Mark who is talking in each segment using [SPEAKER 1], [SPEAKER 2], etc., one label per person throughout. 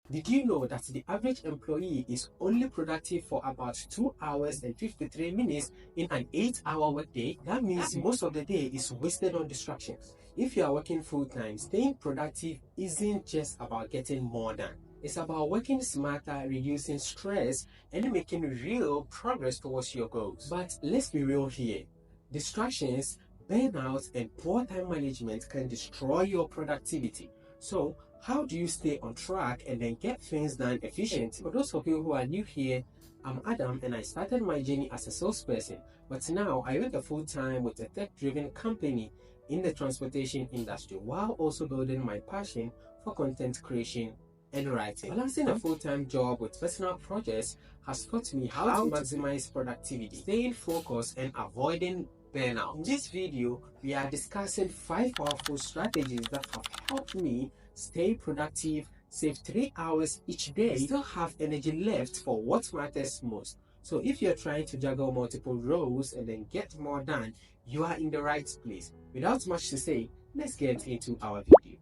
[SPEAKER 1] Did you know that the average employee is only productive for about 2 hours and 53 minutes in an 8-hour workday? That means most of the day is wasted on distractions. If you are working full-time, staying productive isn't just about getting more done. It's about working smarter, reducing stress, and making real progress towards your goals. But let's be real here. Distractions, burnout, and poor time management can destroy your productivity. So, how do you stay on track and then get things done efficiently? For those of you who are new here, I'm Adam and I started my journey as a salesperson, but now I work full-time with a tech-driven company in the transportation industry while also building my passion for content creation and writing. Balancing a full-time job with personal projects has taught me how to maximize productivity, staying focused, and avoiding burnout. In this video, we are discussing 5 powerful strategies that have helped me stay productive, save 3 hours each day, and still have energy left for what matters most. So if you're trying to juggle multiple roles and then get more done, you are in the right place. Without much to say, let's get into our video.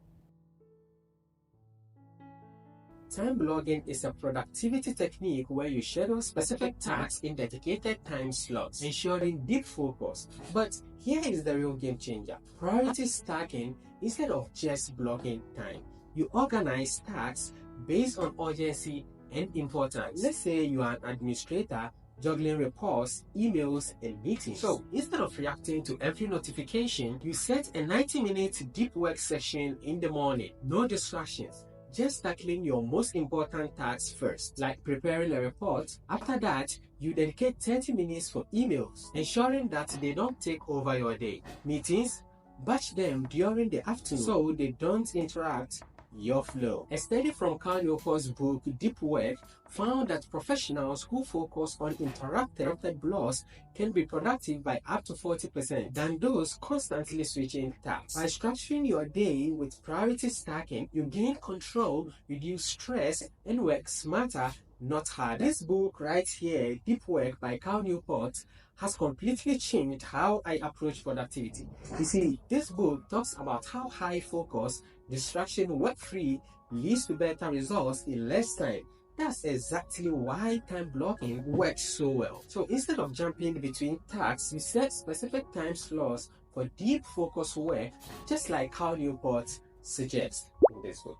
[SPEAKER 1] Time blocking is a productivity technique where you schedule specific tasks in dedicated time slots, ensuring deep focus. But here is the real game changer. Priority stacking. Instead of just blocking time, you organize tasks based on urgency and importance. Let's say you are an administrator juggling reports, emails, and meetings. So instead of reacting to every notification, you set a 90-minute deep work session in the morning. No distractions. Just tackling your most important tasks first, like preparing a report. After that, you dedicate 30 minutes for emails, ensuring that they don't take over your day. Meetings, batch them during the afternoon so they don't interrupt your flow. A study from Carl Newport's book Deep Work found that professionals who focus on interrupted blocks can be productive by up to 40% than those constantly switching tasks. By structuring your day with priority stacking, you gain control, reduce stress, and work smarter, not harder. This book right here, Deep Work by Carl Newport, has completely changed how I approach productivity. You see, this book talks about how high focus, distraction, work-free leads to better results in less time. That's exactly why time blocking works so well. So instead of jumping between tasks, you set specific time slots for deep focus work, just like Carl Newport suggests in this book.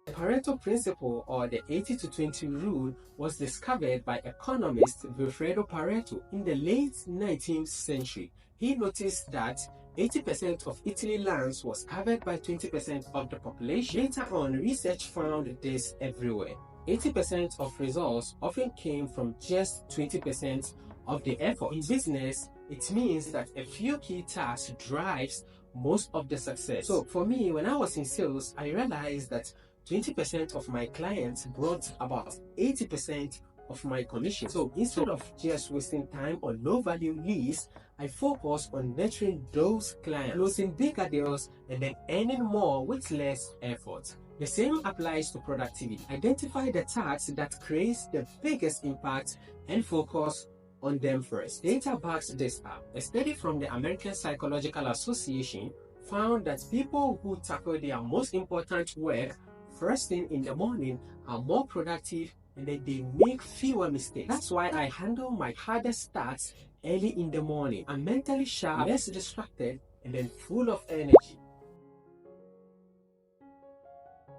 [SPEAKER 1] The Pareto principle, or the 80-20 rule, was discovered by economist Vilfredo Pareto in the late 19th century. He noticed that 80% of Italy's land was covered by 20% of the population. Later on, research found this everywhere. 80% of results often came from just 20% of the effort. In business, it means that a few key tasks drives most of the success. So for me, when I was in sales, I realized that 20% of my clients brought about 80% of my commission. So instead of just wasting time on low value leads, I focus on nurturing those clients, closing bigger deals, and then earning more with less effort. The same applies to productivity. Identify the tasks that creates the biggest impact and focus on them first. Data backs this up. A study from the American Psychological Association found that people who tackle their most important work first thing in the morning are more productive and then they make fewer mistakes. That's why I handle my hardest tasks early in the morning. I'm mentally sharp, less distracted, and then full of energy.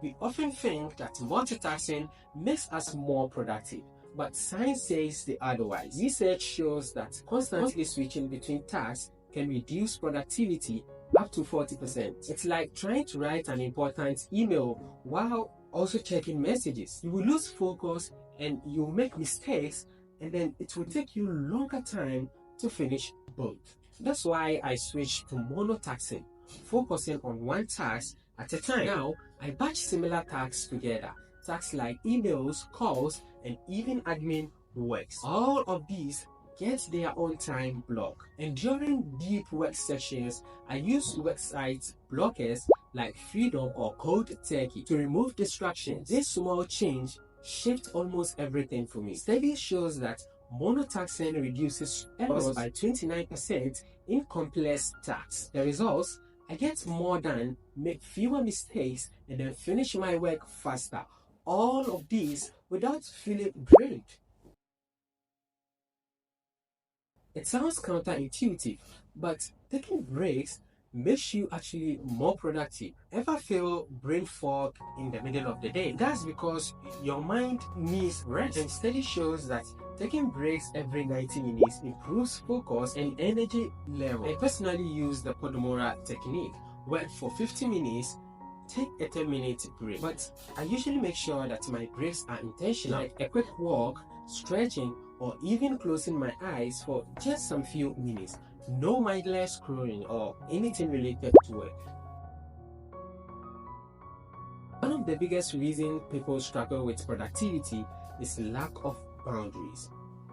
[SPEAKER 1] We often think that multitasking makes us more productive, but science says the otherwise. Research shows that constantly switching between tasks can reduce productivity up to 40%. It's like trying to write an important email while also checking messages. You will lose focus and you'll make mistakes, and then it will take you longer time to finish both. That's why I switched to monotasking, focusing on one task at a time. Now, I batch similar tasks together. Tasks like emails, calls, and even admin works. All of these get their own time block. And during deep work sessions, I use website blockers like Freedom or Code Turkey to remove distractions. This small change shifts almost everything for me. Study shows that monotasking reduces errors by 29% in complex tasks. The results: I get more done, make fewer mistakes, and then finish my work faster. All of these without feeling drained. It sounds counterintuitive, but taking breaks makes you actually more productive. Ever feel brain fog in the middle of the day? That's because your mind needs rest. And study shows that taking breaks every 90 minutes improves focus and energy level. I personally use the Pomodoro technique, where for 50 minutes, take a 10-minute break. But I usually make sure that my breaks are intentional, like a quick walk, stretching, or even closing my eyes for just some few minutes. No mindless scrolling or anything related to work. One of the biggest reasons people struggle with productivity is lack of boundaries.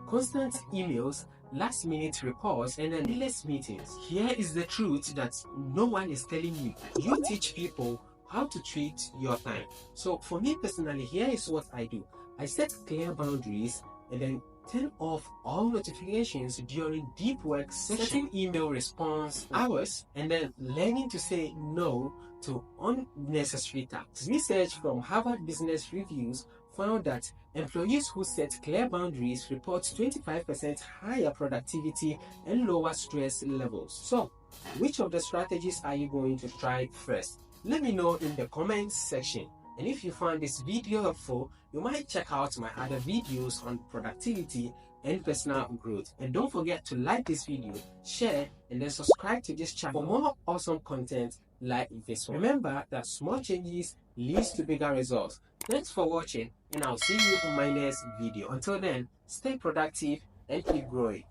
[SPEAKER 1] Constant emails, last-minute reports, and endless meetings. Here is the truth that no one is telling you. You teach people how to treat your time. So for me personally, here is what I do. I set clear boundaries and then turn off all notifications during deep work sessions, setting email response hours, and then learning to say no to unnecessary tasks. Research from Harvard Business Reviews found that employees who set clear boundaries report 25% higher productivity and lower stress levels. So, which of the strategies are you going to try first? Let me know in the comments section. And if you found this video helpful, you might check out my other videos on productivity and personal growth. And don't forget to like this video, share, and then subscribe to this channel for more awesome content like this one. Remember that small changes leads to bigger results. Thanks for watching, and I'll see you on my next video. Until then, stay productive and keep growing.